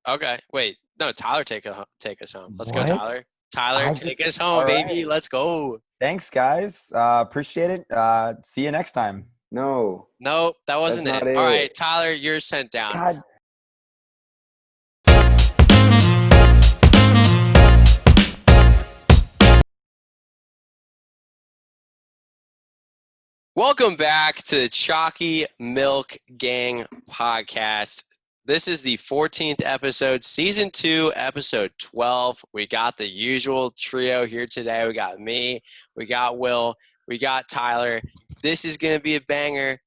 Okay. Wait. No, Tyler, take us home. Let's go, What? Tyler. Tyler, take us home, All baby. right. Let's go. Thanks, guys. Appreciate it. See you next time. No, Nope, that that's wasn't it. not All right, it. Tyler, you're sent down. God. Welcome back to the Chalky Milk Gang podcast. This is the 14th episode, season 2, episode 12. We got the usual trio here today. We got me, we got Will, we got Tyler. This is going to be a banger.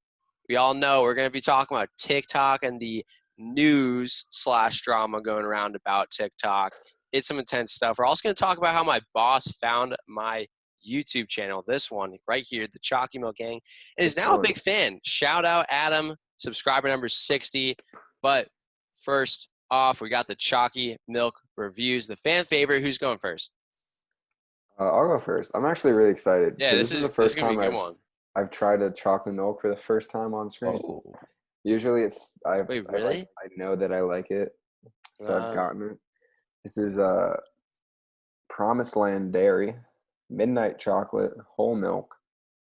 We all know we're going to be talking about TikTok and the news/drama going around about TikTok. It's some intense stuff. We're also going to talk about how my boss found my YouTube channel, this one right here, the Chalky Milk Gang, and is now a big fan. Shout out Adam, subscriber number 60. But first off, we got the Chalky Milk reviews, the fan favorite. Who's going first? I'll go first. I'm actually really excited. Yeah, this is the first gonna be time a good one. I've tried a chocolate milk for the first time on screen. Oh. Usually Wait, really? I know that I like it, so I've gotten it. This is Promised Land Dairy, Midnight Chocolate, Whole Milk.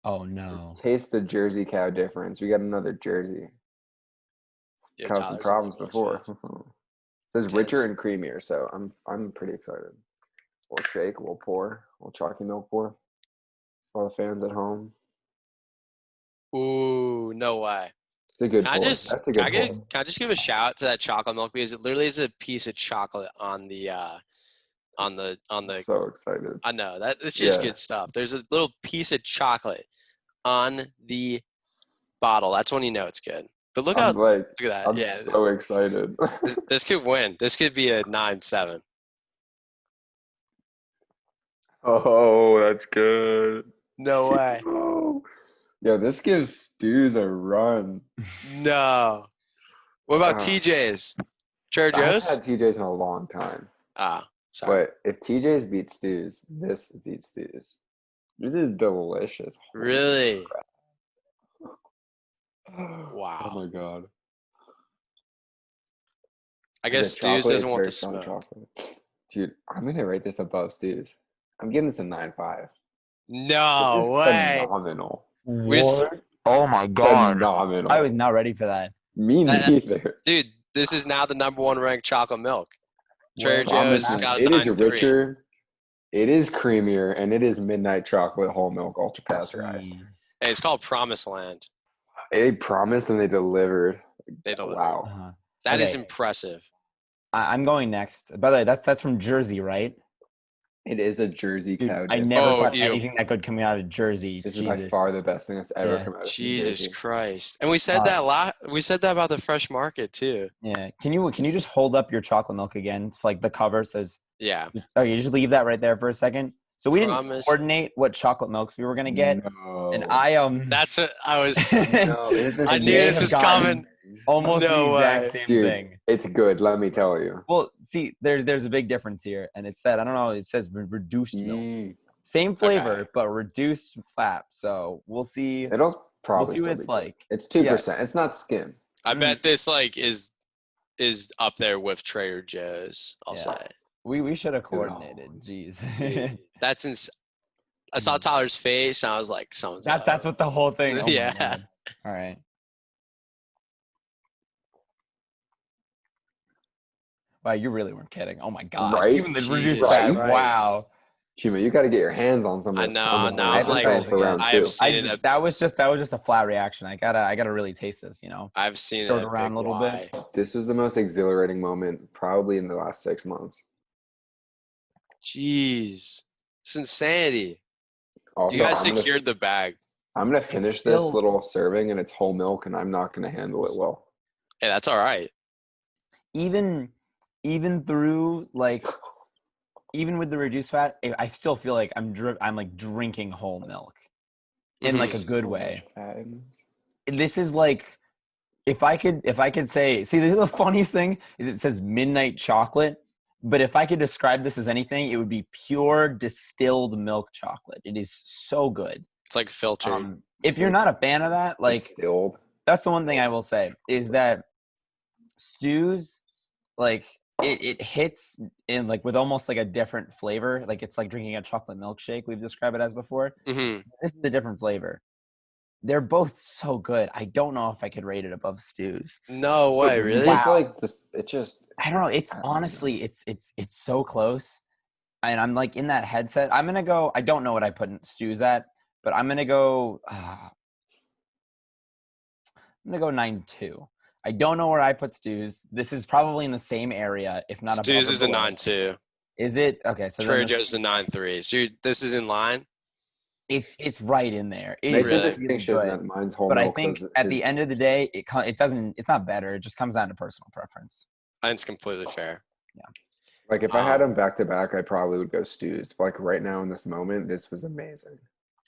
Oh no. Taste the Jersey cow difference. We got another Jersey. Yeah, Caused some Tyler's problems on the before. list. It says Intense. richer and creamier, so I'm pretty excited. We'll shake, we'll pour, we'll chalky milk pour. For all the fans at home. Ooh, no way. It's a good Can pour. I That's a good pour. can I just give a shout out to that chocolate milk, because it literally is a piece of chocolate on the So excited. I know that it's just Yeah. good stuff. There's a little piece of chocolate on the bottle. That's when you know it's good. But look at that. I'm Yeah, so excited. this could win. This could be a 9-7. Oh, that's good. No way. Oh. Yo, this gives Stews a run. No. What about TJ's? Trader I haven't Joe's? had TJ's in a long time. Ah, sorry. But if TJ's beat Stews, this beats Stews. This is delicious. Holy Really? crap. Wow. Oh my god. I guess The Stews chocolate, doesn't it's want very the strong smoke. chocolate. Dude, I'm gonna rate this above Stews. I'm giving this a 9.5. No This is way. phenomenal. What? Oh my god. Phenomenal. I was not ready for that. Me neither. Dude, this is now the number 1 ranked chocolate milk. Trader Well, Joe's Promise, got a it is 9.3. richer, it is creamier, and it is midnight chocolate whole milk ultra pasteurized. Jeez. Hey, it's called Promised Land. They promised and they delivered. They delivered. Wow. Uh-huh. That is Okay. impressive. I'm going next. By the way, that's from Jersey, right? It is a Jersey Dude, cow I dip. never Oh, thought ew. anything that good coming out of Jersey. This is by Jesus. far the best thing that's ever Yeah. come out of New Jesus Jersey. Christ. And we said we said that about the fresh market too. Yeah. Can you just hold up your chocolate milk again? It's like the cover says. Yeah. Okay, just leave that right there for a second. So we didn't Promise. coordinate what chocolate milks we were gonna get, No. and I That's what I was No, it's the I knew same this was coming. thing. almost No the exact way. same Dude, thing. it's good, let me tell you. Well, see, there's a big difference here, and it's that I don't know. It says reduced milk, Mm. same flavor, Okay. but reduced fat. So we'll see. It'll probably see what still it's be good. like. It's 2%. It's not skim. I bet this like is up there with Trader Joe's, I'll Yeah. say. We should have coordinated. Jeez. That's I saw Tyler's face and I was like, someone's up. That's what the whole thing. Oh Yeah. My God. All right. Wow, you really weren't kidding. Oh my God. Right? Even the reduced Jesus fat. Christ. Wow. Cheema, you got to get your hands on some of I this. know, Promised now Land I'm like- Chocolate for round I two. have seen it. That was just a flat reaction. I gotta really taste this, you know. I've seen Throw it it around a little bit. This was the most exhilarating moment probably in the last 6 months. Jeez. It's insanity. Also, You guys I'm secured the bag. gonna finish still- this little serving and it's whole milk, and I'm not gonna handle it well. Hey, that's all right. Even through like even with the reduced fat, I still feel like I'm like drinking whole milk in like a good So way. much fat in this. This is like if I could say, see, the funniest thing is it says midnight chocolate, but if I could describe this as anything, it would be pure distilled milk chocolate. It is so good. It's like filtered. If you're not a fan of that, like Distilled. that's the one thing I will say is that stews, like it hits in like with almost like a different flavor. Like it's like drinking a chocolate milkshake. We've described it as before. Mm-hmm. This is a different flavor. They're both so good. I don't know if I could rate it above Stews. No way, really? It's like this. It just. I don't know. It's I don't know. honestly, it's so close. And I'm like in that headset. I'm gonna go. I don't know what I put in Stews at, but I'm gonna go. I'm gonna go 9.2. I don't know where I put Stews. This is probably in the same area, if not above. Stews or is a below. 9.2. Is it okay? So Trader then Joe's a 9.3. So this is in line. it's right in there. It Make is the really distinction good. that mine's whole But I milk. think at the end of the day, it doesn't. It's not better. It just comes down to personal preference. I think it's completely fair. Like if I had them back to back, I probably would go Stews. But like right now in this moment, this was amazing.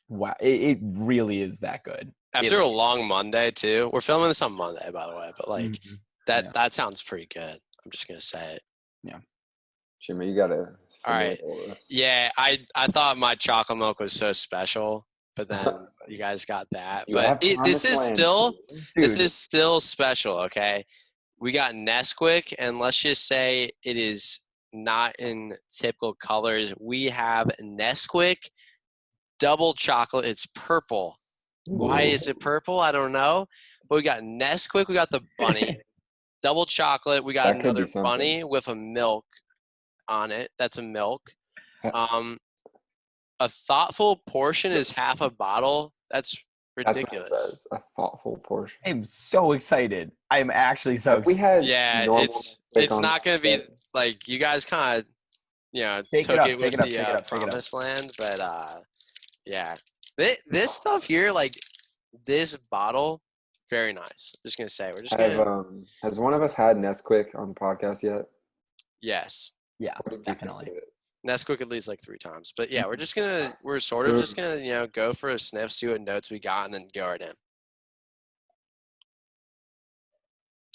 Wow, it really is that good. After a long Monday too. We're filming this on Monday, by the way, but like Mhm. that sounds pretty good. I'm just gonna say it. Cheema, you gotta. All right. Yeah, I thought my chocolate milk was so special, but then you guys got that. You But have this is Promised still Land, dude. this is still special. Okay, we got Nesquik, and let's just say it is not in typical colors. We have Nesquik double chocolate. It's purple. Why Ooh. is it purple? I don't know. But we got Nesquik. We got the bunny. Double chocolate. We got That could be another something. bunny with a milk on it. That's a milk. A thoughtful portion is half a bottle. That's That's what it ridiculous. says. A thoughtful portion. I'm so excited. I'm actually so If we excited. had Yeah, normal it's steak on not going to be that, like you guys kind of Shake took it up, it with shake it up, the shake it up, shake it up. promised land, but yeah, this stuff here, like this bottle, very nice. Just gonna say we're just gonna has one of us had Nesquik on the podcast yet? yes. Yeah, What did you definitely. think of it? Nesquik at least like 3 times. But yeah, we're sort of just gonna, go for a sniff, see what notes we got, and then go right in.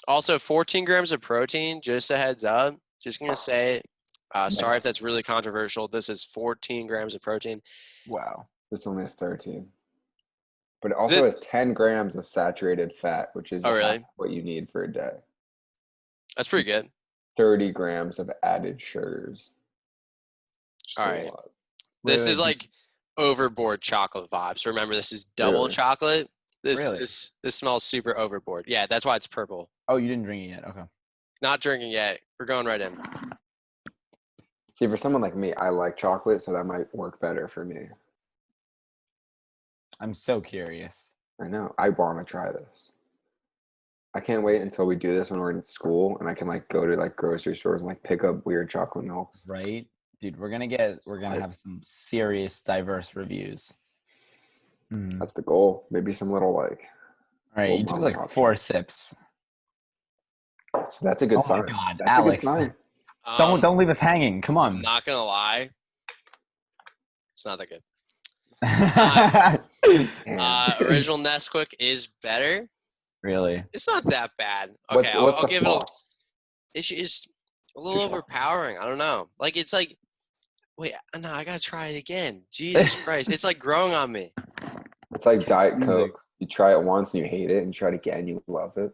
Also, 14 grams of protein, just a heads up. Just gonna say, sorry if that's really controversial. This is 14 grams of protein. Wow. This only has 13. But it also has 10 grams of saturated fat, which is really? what you need for a day. That's pretty good. 30 grams of added sugars. All right. This is like overboard chocolate vibes. Remember, this is double chocolate. This smells super overboard. Yeah, that's why it's purple. Oh, you didn't drink it yet? Okay. Not drinking yet. We're going right in. See, for someone like me, I like chocolate, so that might work better for me. I'm so curious. I know. I want to try this. I can't wait until we do this when we're in school and I can like go to like grocery stores and like pick up weird chocolate milks. Right? Dude, we're gonna have some serious diverse reviews. That's the goal. Maybe some little like. All right, you took like 4 sips. That's a good sign. Oh my God, that's Alex, a good sign. Don't leave us hanging. Come on. I'm not gonna lie. It's not that good. Original Nesquik is better. Really? It's not that bad. Okay, I'll give it it's just a little Just overpowering. I don't know. Like it's like, wait, no, I gotta try it again. Jesus Christ, it's like growing on me. It's like Diet Coke. You try it once and you hate it, and try it again, you love it.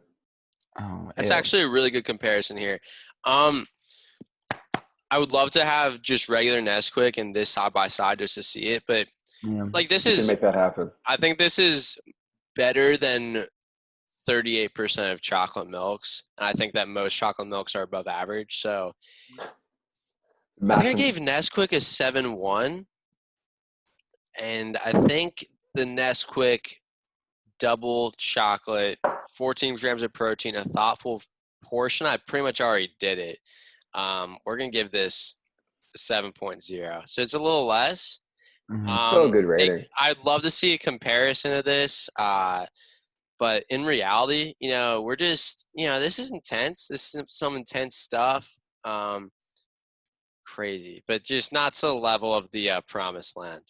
Oh, That's actually a really good comparison here. I would love to have just regular Nesquik and this side by side just to see it, but like this You can make that happen. I think this is better than 38% of chocolate milks, and I think that most chocolate milks are above average. So I think I gave Nesquik a 7.1, and I think the Nesquik double chocolate, 14 grams of protein, a thoughtful portion. I pretty much already did it. We're gonna give this a 7.0, so it's a little less. Still a good rating. I'd love to see a comparison of this, but in reality, we're just, this is intense. This is some intense stuff. Crazy, but just not to the level of the Promised Land.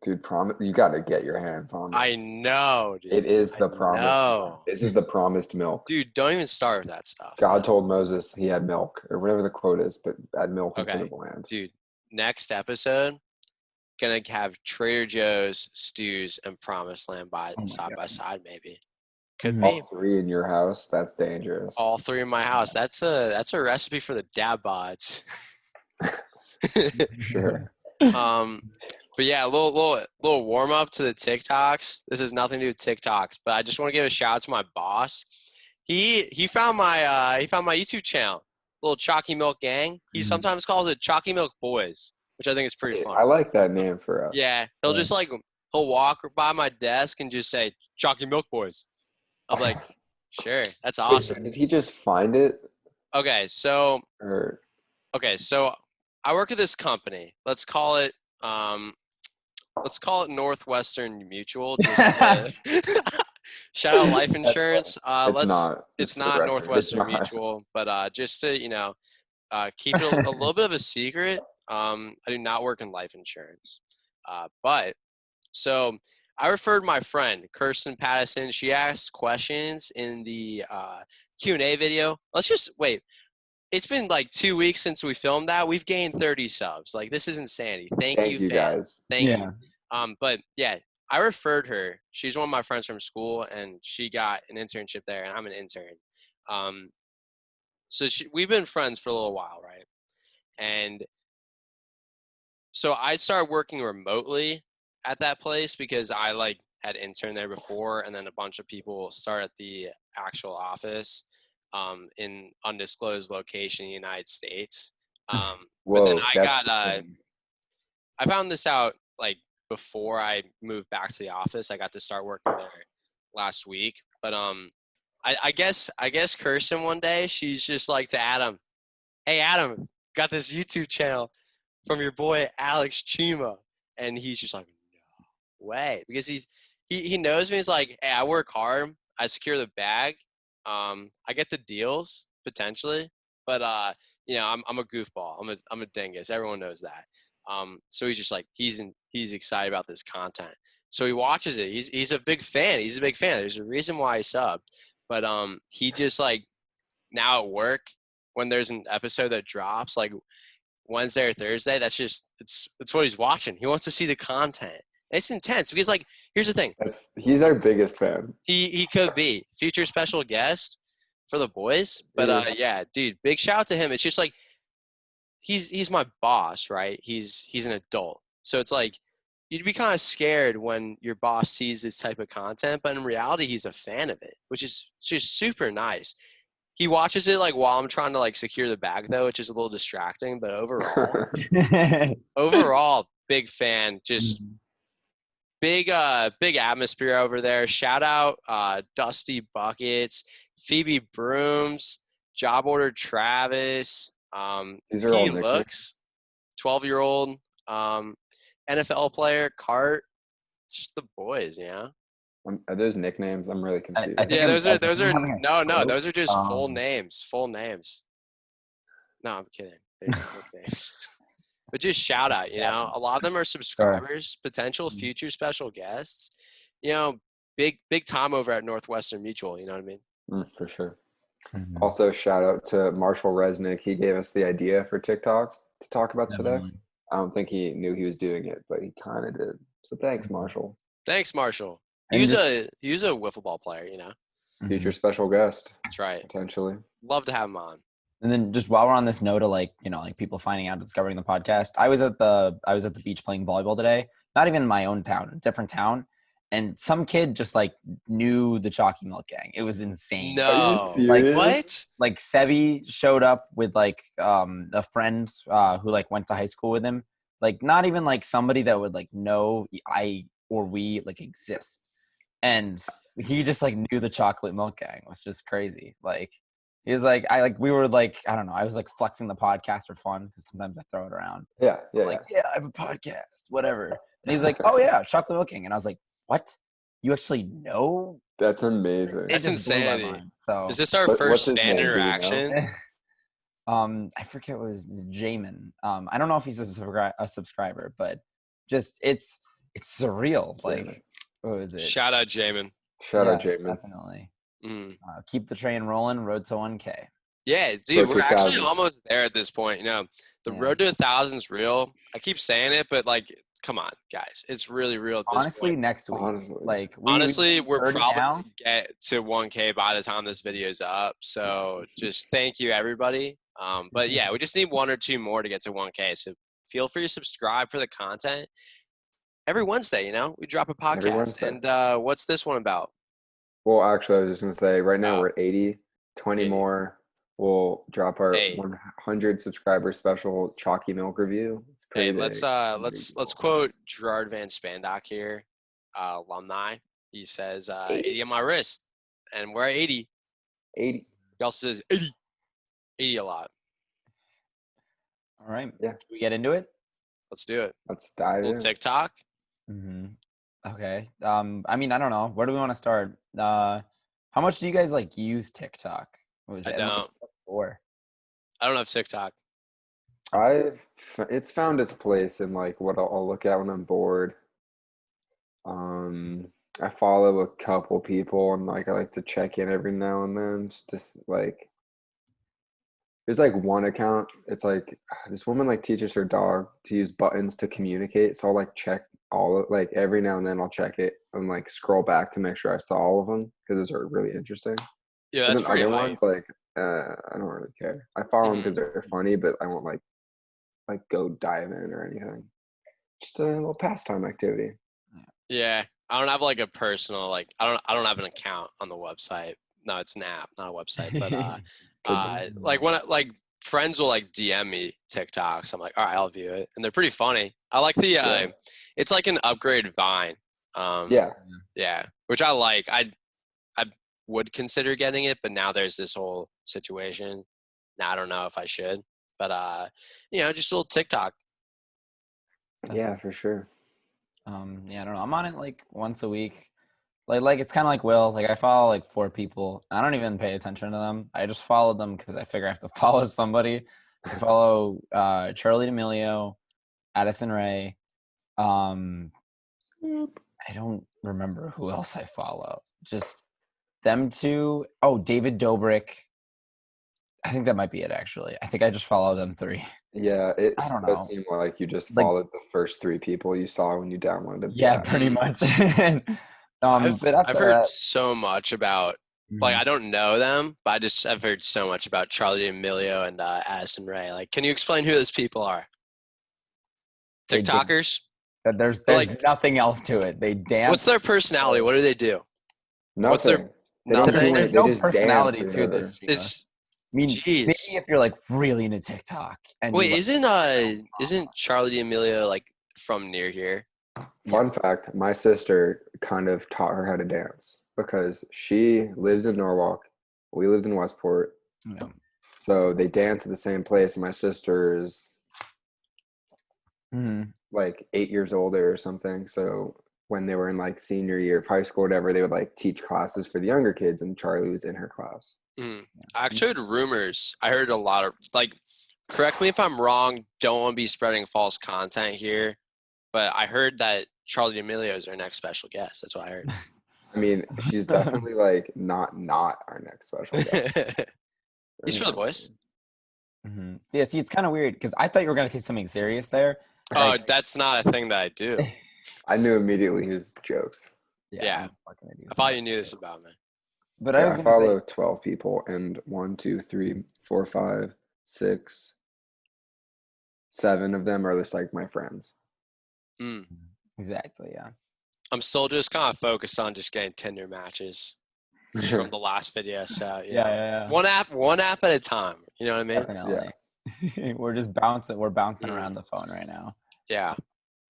Dude, you got to get your hands on this. I know, dude. It is the promised. No. This is the promised milk. Dude, don't even start with that stuff. God told Moses he had milk, or whatever the quote is, but add milk instead of land. Dude, next episode, gonna have Trader Joe's, Stews, and Promised Land side by side, maybe. Could Mhm. be. All 3 in your house. That's dangerous. All 3 in my house. That's a recipe for the dad bods. Sure. But yeah, a little warm up to the TikToks. This has nothing to do with TikToks, but I just want to give a shout out to my boss. He found my YouTube channel, little Chalky Milk Gang. He sometimes calls it Chalky Milk Boys, which I think is pretty fun. I like that name for us. Yeah, he'll just he'll walk by my desk and just say Chalky Milk Boys. I'm like, sure, that's awesome. Did he just find it? Okay, so Or I work at this company. Let's call it Northwestern Mutual. Just shout out life insurance. It's not Northwestern Mutual, but just to keep it a little bit of a secret. I do not work in life insurance, but so I referred my friend Kirsten Pattison. She asked questions in the Q&A video. Let's just wait. It's been like 2 weeks since we filmed that. We've gained 30 subs. Like, this is insanity. Thank you, fans. Guys. Thank you. But yeah, I referred her. She's one of my friends from school, and she got an internship there, and I'm an intern. So we've been friends for a little while, right? And so I started working remotely at that place because I had interned there before, and then a bunch of people started at the actual office in undisclosed location in the United States. But then I found this out before I moved back to the office. I got to start working there last week. But I guess Kirsten one day, she's just like to Adam, hey Adam, got this YouTube channel from your boy Alex Cheema. And he's just like, no way. Because he knows me. He's like, hey, I work hard. I secure the bag. I get the deals potentially, but I'm a goofball. I'm a dingus. Everyone knows that. So he's just like he's excited about this content. So he watches it. He's a big fan. He's a big fan. There's a reason why he subbed, but he just now at work when there's an episode that drops Wednesday or Thursday, that's just it's what he's watching. He wants to see the content. It's intense because here's the thing. He's our biggest fan. He could be future special guest for the boys, but yeah, dude, big shout out to him. It's just he's my boss, right? He's an adult, so it's you'd be kind of scared when your boss sees this type of content, but in reality, he's a fan of it, which is just super nice. He watches it while I'm trying to secure the bag though, which is a little distracting, but overall, big fan. Just big atmosphere over there. Shout out Dusty Buckets, Phoebe Brooms, Job Order Travis. These are all he looks 12-year-old NFL player Cart. Just the boys, yeah. Are those nicknames? I'm really confused. Those are no, those are just full names. Full names. No, I'm kidding. They're nicknames. But just shout out, a lot of them are subscribers, potential future special guests, big time over at Northwestern Mutual. You know what I mean? For sure. Mm-hmm. Also, shout out to Marshall Resnick. He gave us the idea for TikToks to talk about today. I don't think he knew he was doing it, but he kind of did. So thanks, Marshall. Thanks, Marshall. He was a wiffle ball player, Future special guest. That's right. Potentially. Love to have him on. And then just while we're on this note of people finding out, discovering the podcast, I was at the beach playing volleyball today. Not even in my own town, a different town, and some kid just knew the Chalky Milk Gang. It was insane. No, what? Sebi showed up with a friend who went to high school with him. Not even somebody that would know we exist, and he just knew the Chocolate Milk Gang. It was just crazy. He was we were I don't know. I was flexing the podcast for fun because sometimes I throw it around. Yeah. I have a podcast, whatever. And he's oh yeah, Chocolate Milk Gang. And I was like, what? You actually know? That's amazing. It's insanity. So is this our first fan interaction? I forget what it was Jamin. I don't know if he's a subscriber, but just it's surreal. What is it? Shout out Jamin. Shout out Jamin. Definitely. Keep the train rolling. Road to 1K. Yeah, dude, we're actually almost there at this point. The road to 1,000 is real. I keep saying it, but come on, guys. It's really real at this Honestly, point. next week. Honestly. Like Honestly, we're 30 probably now. going to get to 1K by the time this video is up. So just thank you, everybody. But yeah, we just need 1 or 2 more to get to 1K. So feel free to subscribe for the content. Every Wednesday, you know, we drop a Every podcast. Wednesday. And what's this one about? Well, actually, I was just going to say, right now we're at 80. 20 80. more. We'll drop our Hey. 100 subscriber special Chalky Milk review. It's pretty Hey, big. let's quote Gerard Van Spandock here, alumni. He says 80 on my wrist, and we're at 80. 80. He also says 80. 80 a lot. All right. Yeah. Should we get into it? Let's do it. Let's dive Little in. TikTok. Mm-hmm. Okay. I mean, I don't know. Where do we want to start? How much do you guys like use TikTok? What was I it? don't. Before? I don't have TikTok. It's found its place in like what I'll look at when I'm bored. I follow a couple people and like I like to check in every now and then. Just like there's like one account. It's like this woman like teaches her dog to use buttons to communicate. So I'll like check like every now and then I'll check it and like scroll back to make sure I saw all of them because those are really interesting. Yeah, And that's then pretty other hype. ones like I don't really care. I follow them because they're funny, but I won't like go dive in or anything. Just a little pastime activity. Yeah, I don't have like a personal like I don't have an account on the website. No, it's an app, not a website. But like when like friends will like DM me TikToks, I'm like, all right, I'll view it, and they're pretty funny. I like the it's like an upgraded Vine. Yeah, which I like. I would consider getting it, but now there's this whole situation. Now I don't know if I should, but you know, just a little TikTok. Yeah, for sure. Yeah, I don't know. I'm on it like once a week. Like it's kind of like Will. Like I follow like 4 people. I don't even pay attention to them. I just follow them because I figure I have to follow somebody. I follow Charlie D'Amelio, Addison Rae. I don't remember who else I follow. Just them 2. Oh, David Dobrik. I think that might be it, actually. I think I just follow them 3. Yeah, it I don't does know. seem like you just Like- followed the first 3 people you saw when you downloaded. Yeah, the app. pretty much. I've heard so much about like Mhm. I don't know them, but I've heard so much about Charlie D'Amelio and Addison Rae. Like, can you explain who those people are? They dance. TikTokers? There's like- nothing else to it. They dance. What's their personality? What do they do? Nothing. What's their They don't do nothing? There's it. no They just personality dance to or this. Cheema. It's I mean, jeez. maybe if you're like really into TikTok and Wait, you, like, isn't Charlie D'Amelio like from near here? Fun Yes. fact, my sister kind of taught her how to dance because she lives in Norwalk. We lived in Westport. Yeah. So they dance at the same place. And my sister's Mhm. like 8 years older or something. So when they were in like senior year of high school or whatever, they would like teach classes for the younger kids and Charlie was in her class. I actually heard rumors. I heard a lot of like. Correct me if I'm wrong. Don't want to be spreading false content here, but I heard that Charlie D'Amelio is our next special guest. That's what I heard. I mean, she's definitely like not our next special guest. He's for the boys. Mm-hmm. Yeah, see, it's kind of weird because I thought you were gonna say something serious there. Oh, that's not a thing that I do. I knew immediately he was jokes. Yeah. I'm fucking idiot. I thought you knew this about me. But Yeah, I was I gonna follow say, 12 people, and 1, 2, 3, 4, 5, 6, 7 of them are just like my friends. exactly, yeah. I'm still just kind of focused on just getting Tinder matches from the last video. So Yeah. one app at a time. You know what I mean? Definitely. We're just bouncing around the phone right now. Yeah.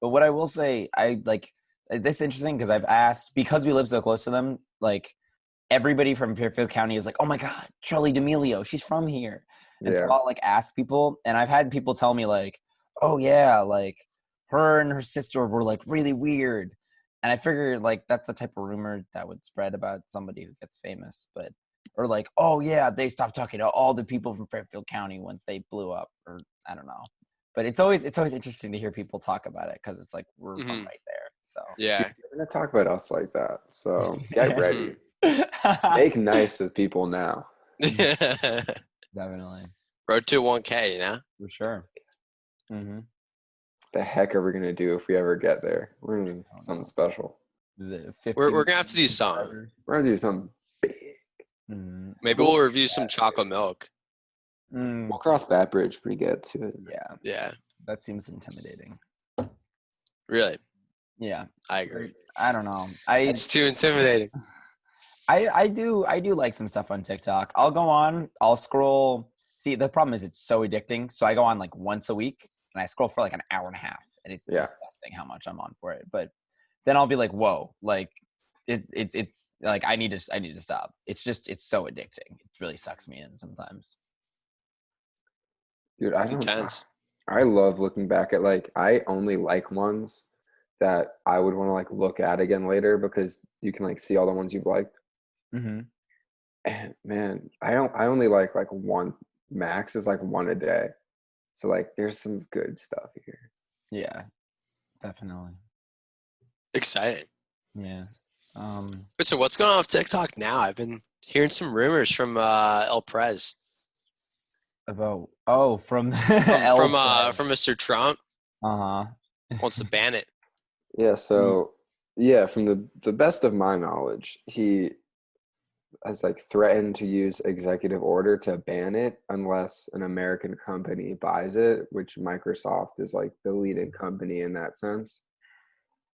But what I will say, I like this is interesting because I've asked, because we live so close to them, like everybody from Fairfield County is like, oh my God, Charlie D'Amelio, she's from here. And so I'll like ask people, and I've had people tell me like, oh yeah, like her and her sister were like really weird. And I figure like that's the type of rumor that would spread about somebody who gets famous, but or like, oh yeah, they stopped talking to all the people from Fairfield County once they blew up, or I don't know. But it's always interesting to hear people talk about it because it's like we're from right there. So yeah, You're gonna talk about us like that, so get ready. Make nice with people now. Definitely. Road to 1K, you know? For sure. the heck are we gonna do if we ever get there? We're gonna do something special. Is it 50 We're gonna have to do something. subscribers? We're gonna do something big. Mm, Maybe we'll review some chocolate milk. We'll cross that bridge when we get to it. yeah, Yeah, that seems intimidating. really. Yeah, I agree. I don't know. It's too intimidating. I do like some stuff on TikTok. I'll go on, I'll scroll. See, the problem is it's so addicting. So I go on like once a week and I scroll for like an hour and a half, and it's disgusting how much I'm on for it. But then I'll be like, whoa, like it's like I need to stop. It's so addicting. It really sucks me in sometimes. Dude, Intense. I love looking back at like I only like ones that I would want to like look at again later because you can like see all the ones you've liked. Mm-hmm. And man, I only like one, max is like one a day. So like there's some good stuff here. Yeah, definitely. Exciting. Yeah. So what's going on with TikTok now? I've been hearing some rumors from El Prez. From From Mr. Trump. Uh-huh. Wants to ban it. Yeah, so from the best of my knowledge, he has like threatened to use executive order to ban it unless an American company buys it, which Microsoft is like the leading company in that sense.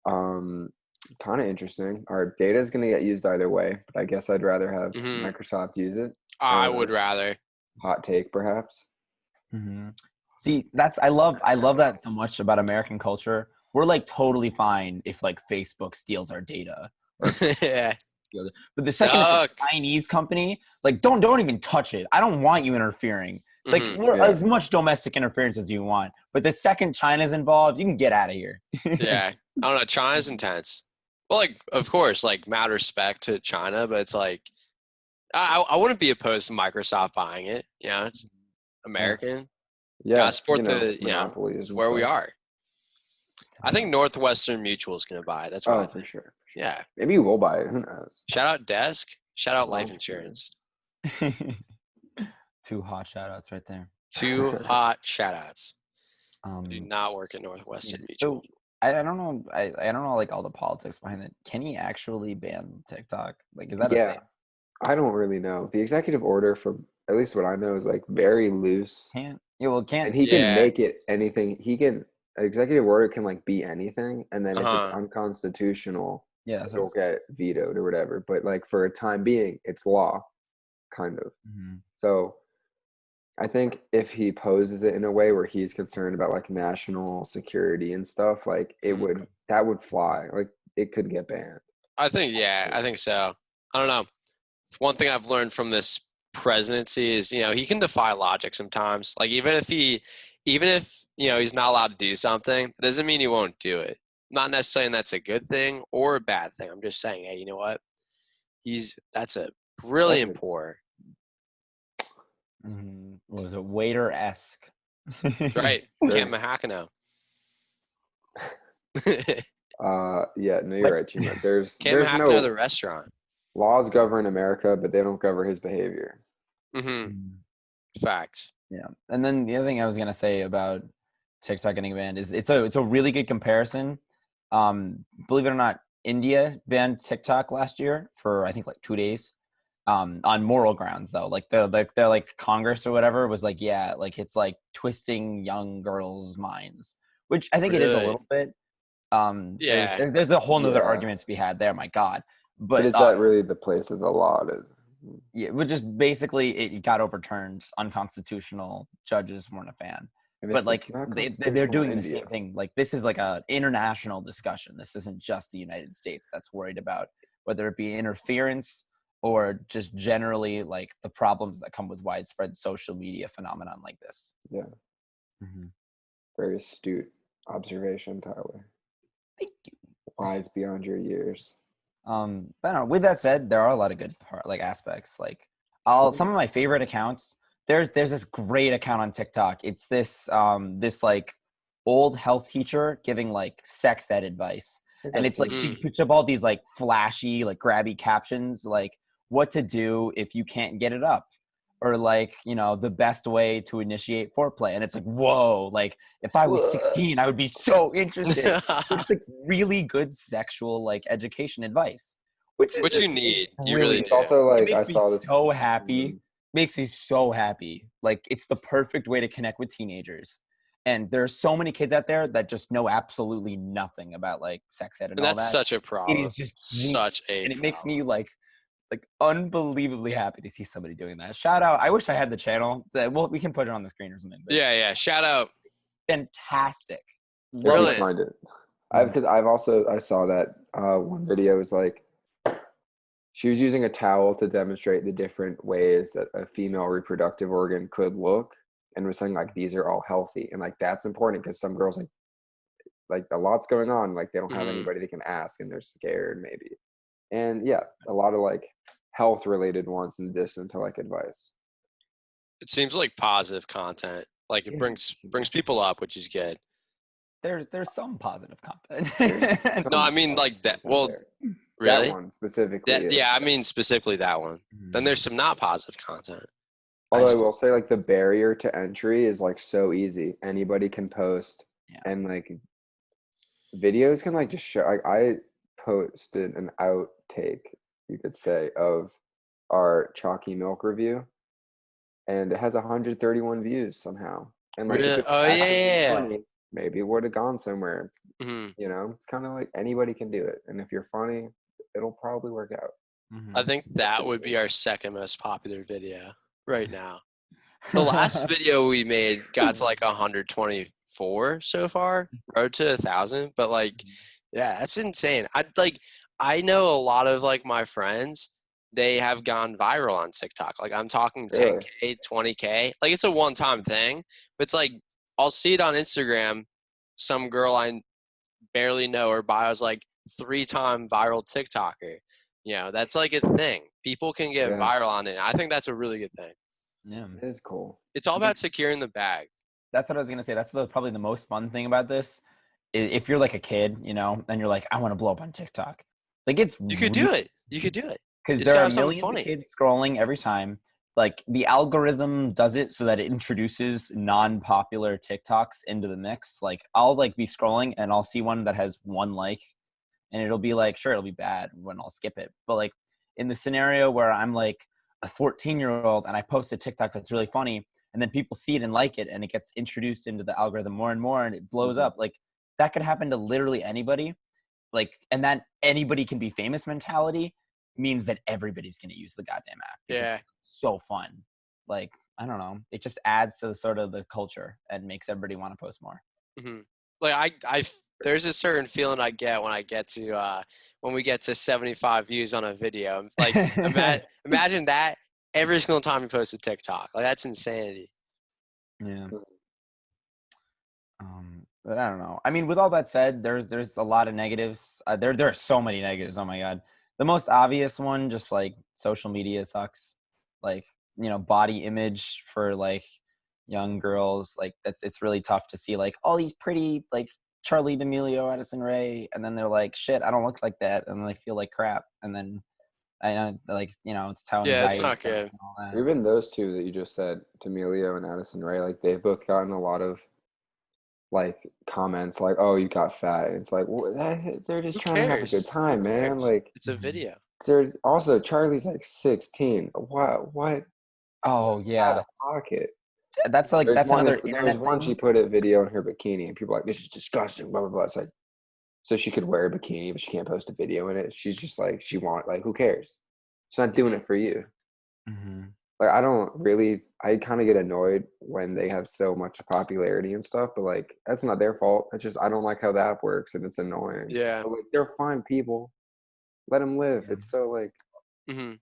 Kind of interesting. Our data is going to get used either way, but I guess I'd rather have Microsoft use it. I would rather. Hot take, perhaps. Mm-hmm. See, I love that so much about American culture. We're like totally fine if like Facebook steals our data. Yeah. But the second it's a Chinese company, like don't even touch it. I don't want you interfering. Like as much domestic interference as you want. But the second China's involved, you can get out of here. Yeah. I don't know. China's intense. Well, like, of course, like, mad respect to China, but it's like, I wouldn't be opposed to Microsoft buying it. You know, it's American. Yeah. Gotta support the, monopolies. where we are. I think Northwestern Mutual is going to buy it. That's what I think. For sure. Yeah. Maybe we'll buy it. Who knows? Shout out Desk. Shout out Life Insurance. 2 hot shout outs right there. 2 hot shout outs. Do not work at Northwestern Mutual. So, I don't know. I don't know like all the politics behind it. Can he actually ban TikTok? Like, is that a thing? I don't really know. The executive order, for at least what I know, is like very loose. Can't. Yeah, well, can't. And he can make it anything. Executive order can like be anything, and then if it's unconstitutional, it'll get vetoed or whatever. But like for a time being, it's law, kind of. Mm-hmm. So I think if he poses it in a way where he's concerned about like national security and stuff, like that would fly. Like it could get banned. I think so. I don't know. One thing I've learned from this presidency is, he can defy logic sometimes. Like even if he's not allowed to do something, it doesn't mean he won't do it. Not necessarily that's a good thing or a bad thing. I'm just saying, hey, you know what? That's a brilliant pour. Was it waiter-esque? Right. Cam Mahakano. No, you're right, Cheema. There's no the restaurant. Laws govern America, but they don't govern his behavior. Facts. Yeah. And then the other thing I was gonna say about TikTok getting banned is it's a really good comparison. Believe it or not, India banned TikTok last year for I think like 2 days. On moral grounds though. Like their like Congress or whatever was like, yeah, like it's like twisting young girls' minds. Which I think it is a little bit. There's a whole nother argument to be had there, my God. But is that really the place of the law? Yeah, but just basically it got overturned. Unconstitutional judges weren't a fan. But like they're doing the same thing. Like this is like a international discussion. This isn't just the United States that's worried about whether it be interference or just generally like the problems that come with widespread social media phenomenon like this. Yeah. Very astute observation, Tyler. Thank you. Wise beyond your years. But I don't know, with that said, there are a lot of good aspects. Like some of my favorite accounts, there's this great account on TikTok. It's this like old health teacher giving like sex ed advice. And it's like she puts up all these like flashy, like grabby captions, like what to do if you can't get it up. or like, the best way to initiate foreplay. And it's like, whoa, like if I was 16, I would be so interested. It's like really good sexual like education advice, which is Which you just need. You really really It's do. also it like I makes me saw this. so happy. Makes me so happy. Like it's the perfect way to connect with teenagers. And there's so many kids out there that just know absolutely nothing about like sex ed and And all that's that. such a It problem. is just neat. Such a And it problem. makes me like unbelievably happy to see somebody doing that. Shout out. I wish I had the channel. Well, we can put it on the screen or something. But Yeah. Shout out. fantastic. If Love you Brilliant. it. find it, because I saw that one video was like she was using a towel to demonstrate the different ways that a female reproductive organ could look, and was saying like these are all healthy, and like that's important because some girls like a lot's going on, like they don't have Mhm. anybody they can ask, and they're scared maybe, and yeah, a lot of like health related ones in addition to like advice. It seems like positive content. Like it Yeah. brings people up, which is good. There's some positive content. There's No, I some mean like that. content Well, there. That really? one specifically is. Yeah, I mean specifically that one. Then there's some not positive content. Although I will say, like, the barrier to entry is like so easy. Anybody can post, Yeah. and like videos can like just show. I posted an outtake, you could say, of our chalky milk review, and it has 131 views somehow. And like, if Really? it Oh was actually yeah. funny, maybe it would have gone somewhere. Mhm. You know, it's kind of like anybody can do it, and if you're funny, it'll probably work out. I think that would be our second most popular video right now. The last video we made got to like 124 so far, road to 1,000. But like, yeah, that's insane. I know a lot of like my friends, they have gone viral on TikTok. Like I'm talking Really? 10K, 20K. Like it's a one-time thing, but it's like I'll see it on Instagram. Some girl I barely know her bio's like 3-time viral TikToker. That's like a thing. People can get Yeah, viral on it. I think that's a really good thing. Yeah. it is cool. It's all about securing the bag. That's what I was gonna say. That's probably the most fun thing about this. If you're like a kid, and you're like, I want to blow up on TikTok. Like it's You could do it. You could do it. because Just there gotta are have something millions of funny. kids scrolling every time. Like the algorithm does it so that it introduces non-popular TikToks into the mix. Like I'll like be scrolling and I'll see one that has 1 like, and it'll be like, sure, it'll be bad when I'll skip it. But like in the scenario where I'm like a 14-year-old and I post a TikTok that's really funny, and then people see it and like it, and it gets introduced into the algorithm more and more, and it blows up. Like that could happen to literally anybody. Like, and that anybody can be famous mentality means that everybody's going to use the goddamn app. Yeah. It's so fun. Like, I don't know. It just adds to sort of the culture and makes everybody want to post more. Mm-hmm. Like there's a certain feeling I get when I get to when we get to 75 views on a video. Like imagine that every single time you post a TikTok. Like that's insanity. Yeah. But I don't know. I mean, with all that said, there's a lot of negatives. There are so many negatives. Oh my god. The most obvious one, just like social media sucks. Like body image for like young girls. Like it's really tough to see like all these pretty like Charlie D'Amelio, Addison Rae, and then they're like, shit, I don't look like that, and then they feel like crap, and then like it's how Yeah, it's anxiety not starts good. and all that. Even those two that you just said, D'Amelio and Addison Rae, like they've both gotten a lot of like comments like, "Oh, you got fat." And it's like, they're just Who trying to have a cares? good time, Who man. cares? Like, It's a video. there's also Charlie's like 16. What? Oh Out yeah, of pocket. that's another There's internet one thing. she put a video in her bikini, and people are like, "This is disgusting." Blah blah blah. It's like, so she could wear a bikini, but she can't post a video in it. She's just like, who cares? She's not doing it for you. Mm-hmm. Like I kind of get annoyed when they have so much popularity and stuff, but like that's not their fault. It's just I don't like how the app works, and it's annoying. Yeah. But like they're fine people, let them live. Yeah. It's so like Mm-hmm.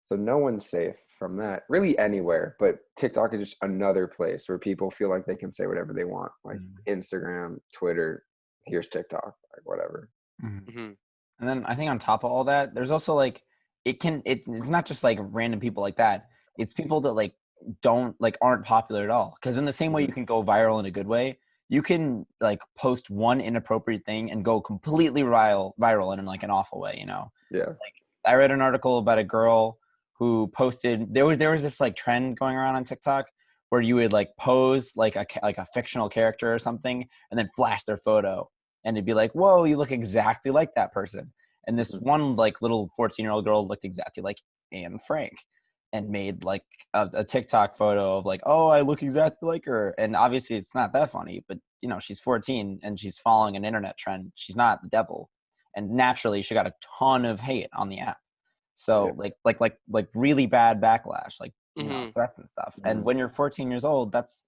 so no one's safe from that. Really anywhere, but TikTok is just another place where people feel like they can say whatever they want, like Instagram, Twitter. Here's TikTok, like whatever. Mm-hmm. And then I think on top of all that, there's also like it's not just like random people like that. It's people that like aren't popular at all. Because in the same way you can go viral in a good way, you can like post one inappropriate thing and go completely viral in like an awful way. Yeah. Like I read an article about a girl who posted there was this like trend going around on TikTok where you would like pose like a fictional character or something and then flash their photo and it'd be like, whoa, you look exactly like that person. And this one like little 14-year-old girl looked exactly like Anne Frank and made like a TikTok photo of like, oh, I look exactly like her. And obviously it's not that funny, but you know, she's 14 and she's following an internet trend. She's not the devil. And naturally she got a ton of hate on the app. So like really bad backlash, like, you know, threats and stuff. And when you're 14 years old, that's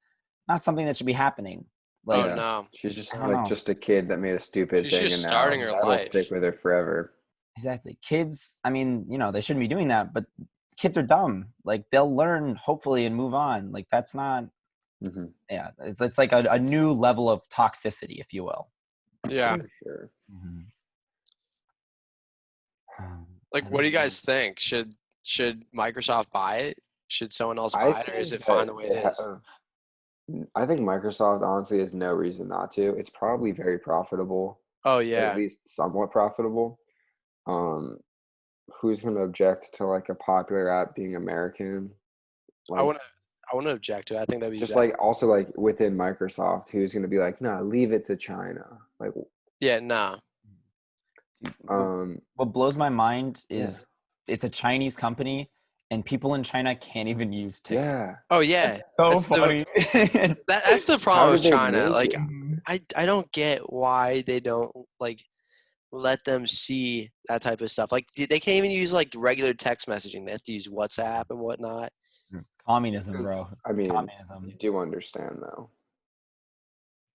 not something that should be happening. Like, Oh no, she's just I don't know. just a kid that made a stupid She's thing, just and starting now her that'll life. stick with her forever. Exactly. Kids, I mean, you know, they shouldn't be doing that, but kids are dumb. Like they'll learn hopefully and move on. Like that's not, yeah, it's like a new level of toxicity, if you will. yeah. For sure. Like, what do you guys think? Should Microsoft buy it? Should someone else buy it, or is it fine the way it is? I think Microsoft honestly has no reason not to. It's probably very profitable. Oh Or yeah, at least somewhat profitable. Who's going to object to like a popular app being American? I Like, want to object to it. I think that'd be just bad. like also like within Microsoft, who's going to be like, nah, leave it to China? Like, Yeah, nah. What blows my mind yeah, is it's a Chinese company and people in China can't even use TikTok. yeah. Oh yeah, So that's funny. that's the How problem with did they China. make Like, it? I don't get why they don't like let them see that type of stuff. Like, they can't even use like regular text messaging. They have to use WhatsApp and whatnot. Communism, bro. I mean, Communism. you do understand though.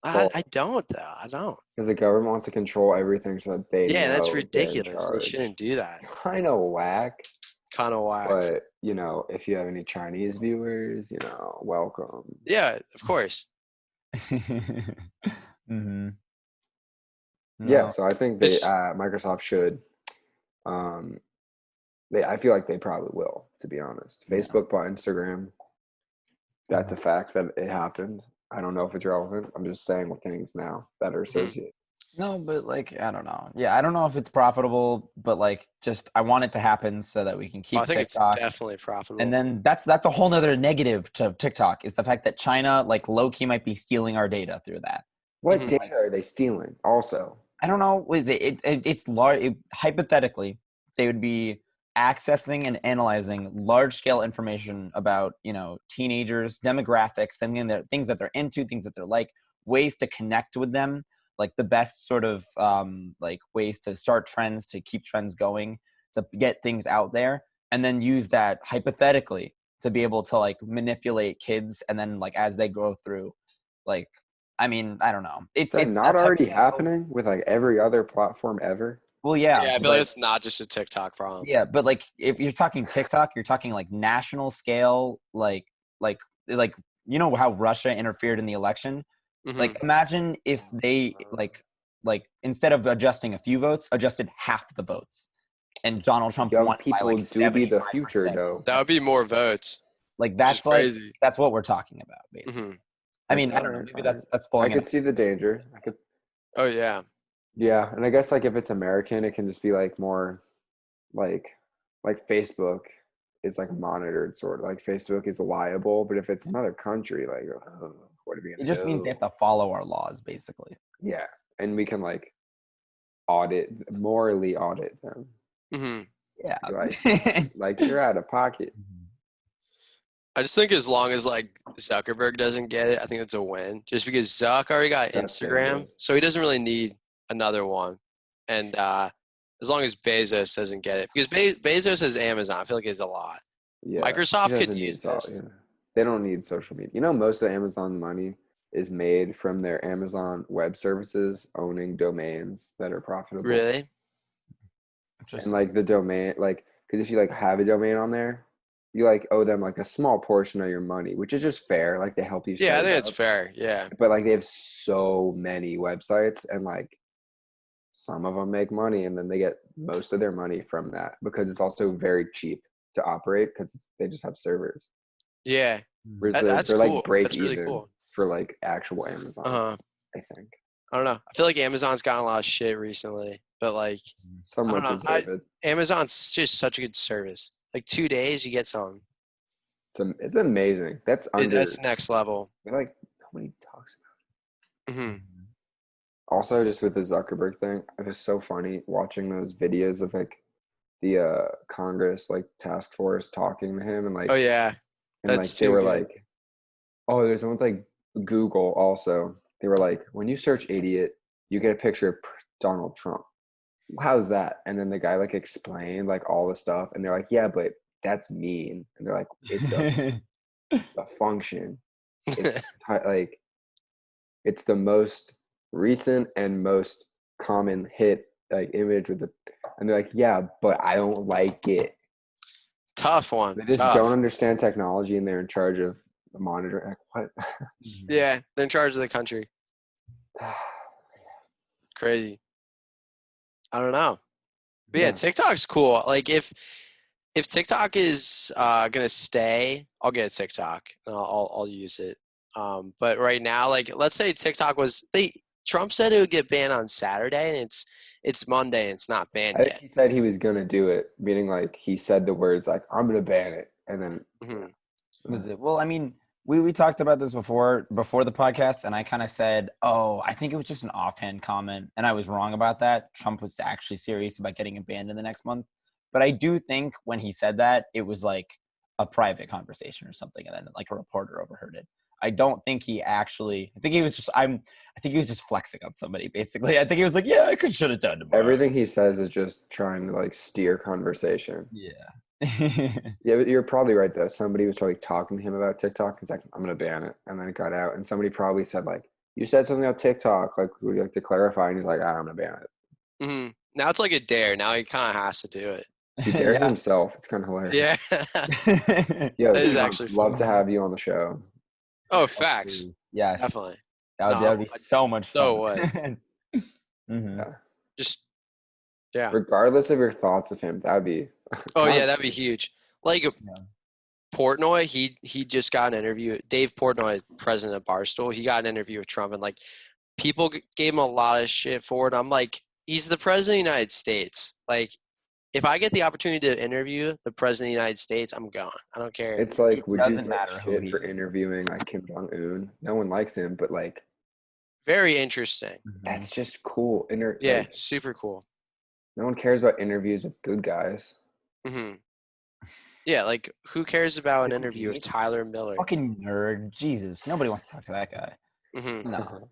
I don't though. I don't. Because the government wants to control everything so that they Yeah, that's know they're in ridiculous. They charge. shouldn't do that. Kind of whack. Kind of whack. But, you know, if you have any Chinese viewers, you know, welcome. Yeah, of course. Mm-hmm. Yeah, No. so I think they Microsoft should. I feel like they probably will, to be honest. Facebook bought Instagram. That's a fact that it happened. I don't know if it's relevant. I'm just saying things now that are associated. No, but like I don't know. Yeah, I don't know if it's profitable, but like just I want it to happen so that we can keep I think TikTok. it's definitely profitable. And then that's a whole nother negative to TikTok is the fact that China like low key might be stealing our data through that. What data are they stealing? Also, I don't know. It's large. Hypothetically, they would be accessing and analyzing large scale information about teenagers, demographics, things that they're into, things that they're like, ways to connect with them, like the best sort of like ways to start trends, to keep trends going, to get things out there, and then use that hypothetically to be able to like manipulate kids, and then like as they go through, like. I mean, I don't know. Is that not already happening with like every other platform ever? Well, yeah. Yeah, I feel like it's not just a TikTok problem. Yeah, but like if you're talking TikTok, you're talking like national scale, like you know how Russia interfered in the election? Mm-hmm. Like imagine if they like instead of adjusting a few votes, adjusted half the votes, and Donald Trump Young won people by like do be the future, 75%. though. That would be more votes. Like that's crazy. That's what we're talking about, basically. Mm-hmm. I mean, I don't know. Maybe that's falling. I could see the danger. Oh yeah. Yeah, and I guess like if it's American, it can just be like more, like Facebook is like monitored sort of. Like Facebook is liable, but if it's another country, like what are we gonna do? It just means they have to follow our laws, basically. Yeah, and we can like morally audit them. Mm-hmm. Yeah, like you're out of pocket. I just think as long as like Zuckerberg doesn't get it, I think it's a win. Just because Zuck already got Instagram, so he doesn't really need another one. And as long as Bezos doesn't get it, because Bezos has Amazon, I feel like it's a lot. Yeah, Microsoft could use this. Yeah. They don't need social media. You know, most of Amazon money is made from their Amazon Web Services owning domains that are profitable. Really? And like the domain, like, because if you like have a domain on there, you like owe them like a small portion of your money, which is just fair. Like they help you. Yeah, I think it's fair. Yeah. But like they have so many websites, and like some of them make money, and then they get most of their money from that because it's also very cheap to operate because they just have servers. Yeah. Whereas That's they're cool. like break That's even really cool. for like actual Amazon. I think. I don't know. I feel like Amazon's gotten a lot of shit recently, but like Somewhat deserved. Amazon's just such a good service. Like 2 days, you get some. It's amazing. That's under. That's next level. Like nobody talks about. Hmm. Also, just with the Zuckerberg thing, it was so funny watching those videos of like the Congress like task force talking to him and like Oh yeah, that's they too were good. like, oh, there's one with like Google also. They were like, when you search idiot, you get a picture of Donald Trump. How's that? And then the guy like explained like all the stuff, and they're like, yeah, but that's mean. And they're like, it's a function. It's like it's the most recent and most common hit like image with the, and they're like, yeah, but I don't like it. Tough one. They just Tough. don't understand technology, and they're in charge of the monitoring. Like, what? Yeah, they're in charge of the country. Crazy. I don't know. But yeah, TikTok's cool. Like if TikTok is gonna stay, I'll get a TikTok. And I'll use it. But right now, like let's say TikTok Trump said it would get banned on Saturday, and it's Monday, and it's not banned I think yet. he said he was gonna do it, meaning like he said the words like I'm gonna ban it, and then Was it? Well, I mean, we talked about this before the podcast, and I kind of said, oh, I think it was just an offhand comment, and I was wrong about that. Trump was actually serious about getting it banned in the next month. But I do think when he said that, it was like a private conversation or something, and then like a reporter overheard it. I don't think he actually. I think he was just. I think he was just flexing on somebody. Basically, I think he was like, "Yeah, I should have done tomorrow." everything he says is just trying to like steer conversation. Yeah. Yeah, but you're probably right though. Somebody was probably talking to him about TikTok. He's like, I'm gonna ban it, and then it got out, and somebody probably said like, you said something about TikTok. Like, would you like to clarify? And he's like, I'm gonna ban it. Hmm. Now it's like a dare. Now he kind of has to do it. He dares Yeah. himself. It's kind of hilarious. Yeah, Yo, that is Trump, actually love fun. to have you on the show. Oh, facts. Yes. Definitely. That would be so much So fun. Mhm. Yeah. Just yeah. Regardless of your thoughts of him, that'd be. Oh yeah, that'd be huge. Like Yeah. Portnoy, he just got an interview. Dave Portnoy, president of Barstool, he got an interview with Trump, and like people gave him a lot of shit for it. I'm like, he's the president of the United States. Like, if I get the opportunity to interview the president of the United States, I'm gone. I don't care. It's like, It would you doesn't get matter who shit he for is. interviewing like Kim Jong Un? No one likes him, but like Very interesting. that's just cool. Yeah, Like, super cool. no one cares about interviews with good guys. Hmm. Yeah, like who cares about an Bill interview with Gates? Tyler Miller? Fucking nerd. Jesus. Nobody wants to talk to that guy. Hmm. No.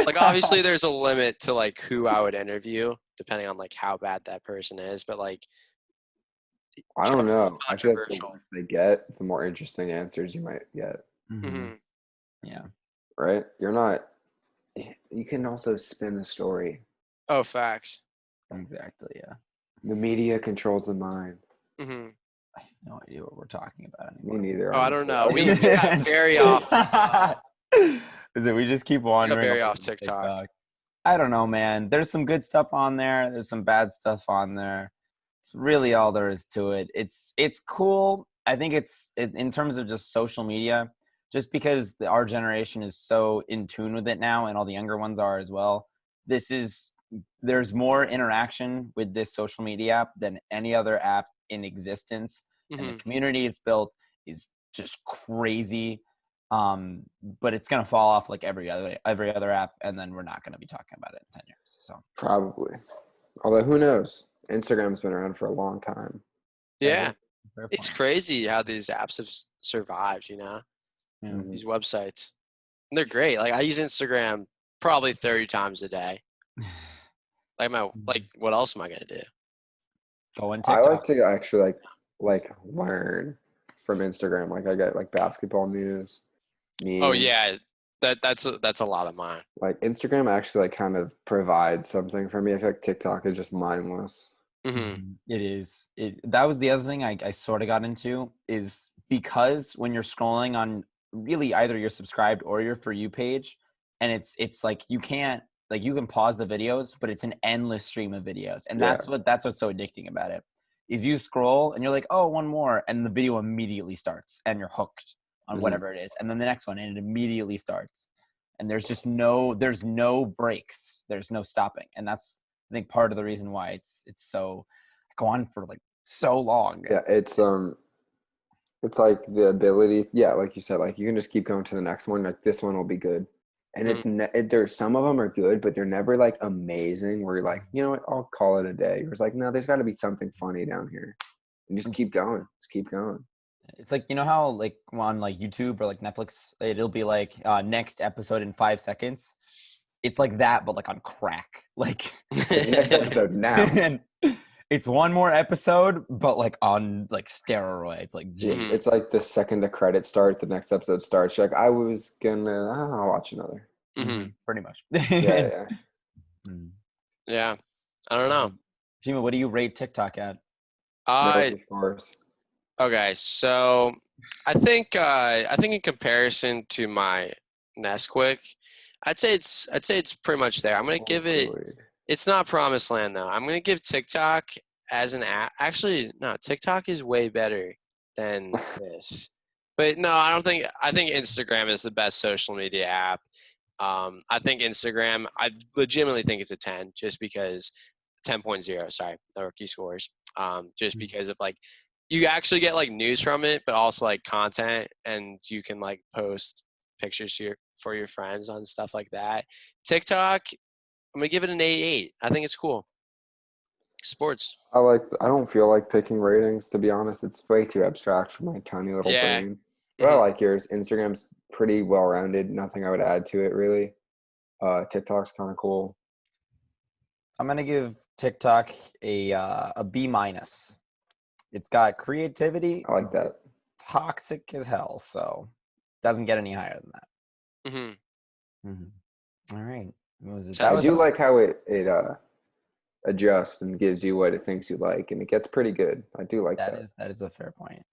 Like obviously there's a limit to like who I would interview depending on like how bad that person is, but like I don't know. I feel like the controversial. less they get, the more interesting answers you might get. Hmm. Yeah. Right? You're not. You can also spin the story. Oh, facts. Exactly. Yeah. The media controls the mind. Hmm. I have no idea what we're talking about Me anymore. neither. Oh, I don't know. honestly. We got very off. Is it we just keep wandering very away off from TikTok. I don't know, man. There's some good stuff on there. There's some bad stuff on there. It's really all there is to it. It's cool. I think in terms of just social media, just because our generation is so in tune with it now, and all the younger ones are as well. There's more interaction with this social media app than any other app in existence, and Hmm. the community it's built is just crazy. But it's gonna fall off like every other app, and then we're not gonna be talking about it in 10 years. So Probably. Although, who knows? Instagram's been around for a long time. Yeah, fair it's point. crazy how these apps have survived. Yeah. These websites, and they're great. Like I use Instagram probably 30 times a day. Like what else am I gonna do? Go on I TikTok. like to actually like learn from Instagram. Like I get like basketball news. Memes. Oh yeah, that's a lot of mine. Like Instagram actually like kind of provides something for me. I feel like TikTok is just mindless. Hmm. It is. That was the other thing I sort of got into, is because when you're scrolling on really either you're subscribed or your For You page, and it's like you can pause the videos, but it's an endless stream of videos, and Yeah. that's what's so addicting about it. Is you scroll and you're like, oh, one more, and the video immediately starts, and you're hooked on Mhm. whatever it is, and then the next one, and it immediately starts, and there's no breaks, there's no stopping, and that's I think part of the reason why it's so. I go on for like so long. Yeah, it's like the ability. Yeah, like you said, like you can just keep going to the next one. Like this one will be good, and there's some of them are good, but they're never like amazing. Where you're like, you know what, I'll call it a day. It's like, no, there's got to be something funny down here, and just keep going. Just keep going. It's like, you know how like on like YouTube or like Netflix, it'll be like next episode in 5 seconds. It's like that, but like on crack. Like Next episode now. and it's one more episode, but like on like steroids. Like, Yeah, Mhm. it's like the second the credits start, the next episode starts. You're like, I was gonna, I'll watch another. Pretty much. Yeah. Yeah. I don't know. Cheema, what do you rate TikTok at? Middle scores. Okay, so I think in comparison to my Nesquik, I'd say it's pretty much there. I'm gonna give it. It's not promised land though. I'm gonna give TikTok as an app. Actually, no, TikTok is way better than this. But no, I don't think. I think Instagram is the best social media app. I think Instagram. I legitimately think it's a 10, just because 10.0. Sorry, the rookie scores. Just because of like. You actually get like news from it, but also like content, and you can like post pictures for your friends on stuff like that. TikTok, I'm gonna give it an 8. I think it's cool. Sports. I don't feel like picking ratings, to be honest. It's way too abstract for my tiny little brain. But I like yours. Instagram's pretty well rounded. Nothing I would add to it really. TikTok's kind of cool. I'm gonna give TikTok a B minus. It's got creativity. I like that. Toxic as hell, so doesn't get any higher than that. All right. I do like how it adjusts and gives you what it thinks you like, and it gets pretty good. I do like that. That is a fair point.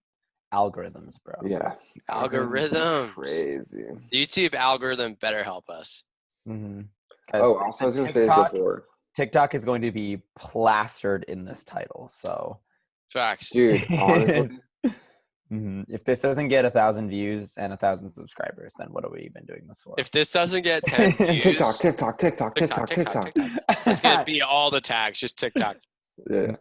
Algorithms, bro. Yeah. Algorithms. Crazy. The YouTube algorithm better help us. Also, I was going to say this before. TikTok is going to be plastered in this title, so. Facts. Dude, honestly. If this doesn't get 1,000 views and 1,000 subscribers, then what are we even doing this for? If this doesn't get 10 views, TikTok. It's gonna be all the tags, just TikTok. Yeah.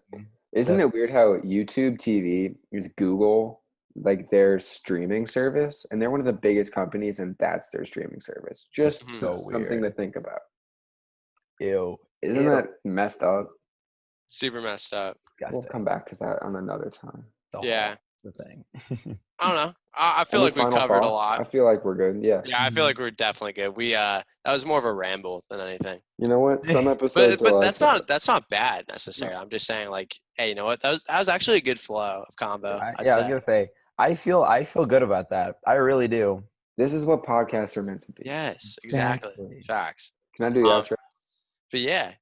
Isn't it weird how YouTube TV is Google, like their streaming service, and they're one of the biggest companies, and that's their streaming service? Just so something to think about. Ew. Isn't that messed up? Super messed up. We'll come back to that on another time. Yeah. The thing. I don't know. I feel like we covered a lot. I feel like we're good. Yeah. Yeah, I feel like we're definitely good. We that was more of a ramble than anything. You know what? Some episodes but that's not bad necessarily. I'm just saying, like, hey, you know what? That was actually a good flow of combo. I was gonna say I feel good about that. I really do. This is what podcasts are meant to be. Yes, exactly. Facts. Can I do the outro? But yeah,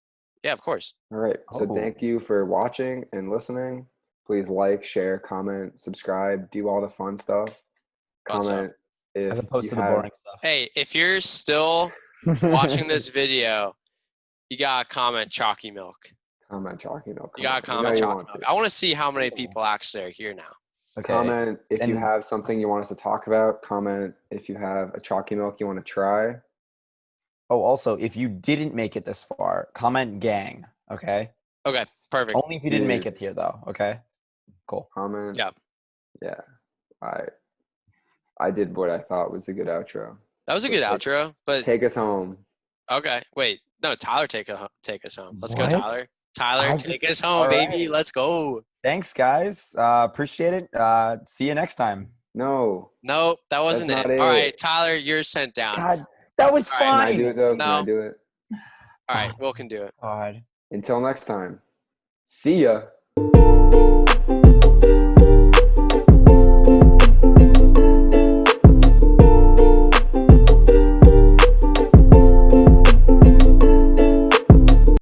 of course. All right. So thank you for watching and listening. Please like, share, comment, subscribe, do all the fun stuff. Comment as opposed to the boring stuff. Hey, if you're still watching this video, you gotta comment Chalky Milk. Comment Chalky Milk. You gotta comment Chalky Milk. I want to see how many people actually are here now. Okay. Comment if you have something you want us to talk about. Comment if you have a Chalky Milk you want to try. Oh, also, if you didn't make it this far, comment gang. Okay. Okay. Perfect. Only if you didn't make it here, though. Okay. Cool. Comment. Yeah. I did what I thought was a good outro. That was a good outro, but take us home. Okay. Wait. No, Tyler, take us home. Let's go, Tyler. Tyler, take us home, baby. Let's go. Thanks, guys. Appreciate it. See you next time. No, that wasn't it. All right, Tyler, you're sent down. God, that was fine. Can I do it though? No. Can I do it? All right, Will can do it. God. Until next time. See ya.